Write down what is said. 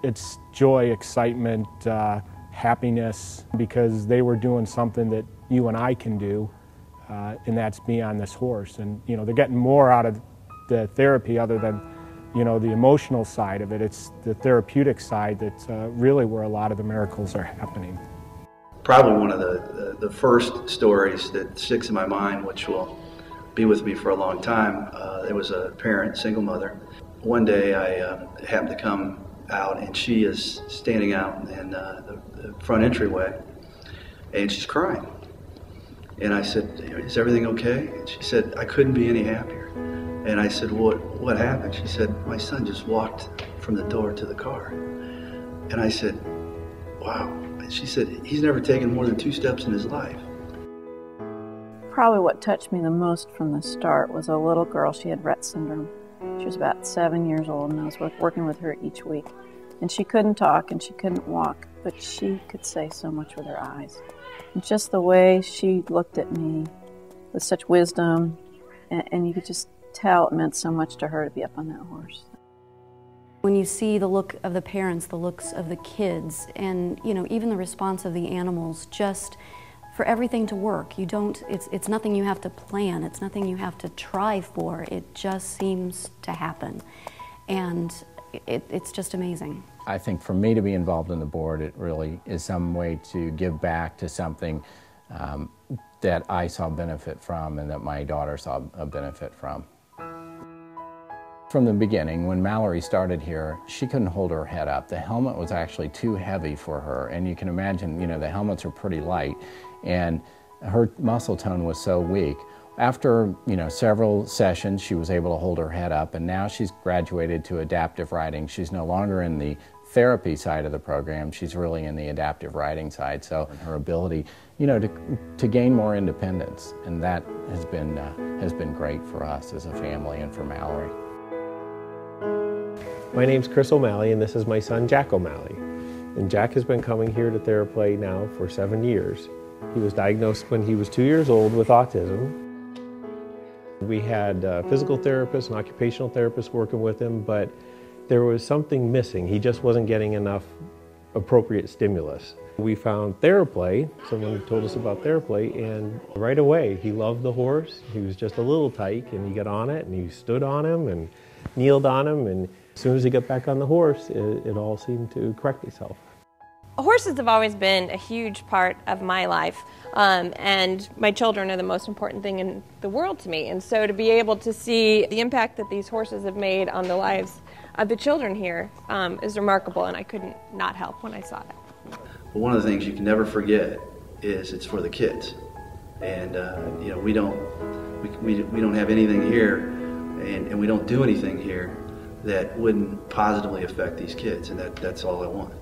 It's joy, excitement, happiness, because they were doing something that you and I can do, and that's be on this horse. And you know, they're getting more out of the therapy other than, you know, the emotional side of it. It's the therapeutic side that's really where a lot of the miracles are happening. Probably one of the first stories that sticks in my mind, which will be with me for a long time. There was a parent, single mother. One day I happened to come out, and she is standing out in the front entryway, and she's crying. And I said, "Is everything okay?" And she said, "I couldn't be any happier." And I said, "Well, what happened?" She said, "My son just walked from the door to the car." And I said, "Wow." And she said, "He's never taken more than 2 steps in his life." Probably what touched me the most from the start was a little girl. She had Rett syndrome. She was about 7 years old, and I was working with her each week. And she couldn't talk and she couldn't walk, but she could say so much with her eyes. And just the way she looked at me with such wisdom, and you could just tell it meant so much to her to be up on that horse. When you see the look of the parents, the looks of the kids, and you know, even the response of the animals, just for everything to work, it's nothing you have to plan, it's nothing you have to try for, it just seems to happen. And it's just amazing. I think for me to be involved in the board, it really is some way to give back to something that I saw benefit from and that my daughter saw a benefit from. From the beginning, when Mallory started here, she couldn't hold her head up. The helmet was actually too heavy for her, and you can imagine, you know, the helmets are pretty light, and her muscle tone was so weak. After, you know, several sessions, she was able to hold her head up, and now she's graduated to adaptive riding. She's no longer in the therapy side of the program, she's really in the adaptive riding side. So her ability, you know, to gain more independence, and that has been great for us as a family and for Mallory. My name's Chris O'Malley, and this is my son Jack O'Malley. And Jack has been coming here to Theraplay now for 7 years. He was diagnosed when he was 2 years old with autism. We had physical therapists and occupational therapists working with him, but there was something missing. He just wasn't getting enough appropriate stimulus. We found Theraplay. Someone told us about Theraplay, and right away he loved the horse. He was just a little tyke, and he got on it, and he stood on him and kneeled on him, and as soon as he got back on the horse, it all seemed to correct itself. Horses have always been a huge part of my life, and my children are the most important thing in the world to me. And so to be able to see the impact that these horses have made on the lives of the children here is remarkable, and I couldn't not help when I saw it. But one of the things you can never forget is it's for the kids. And you know, we don't have anything here, and we don't do anything here that wouldn't positively affect these kids, and that's all I want.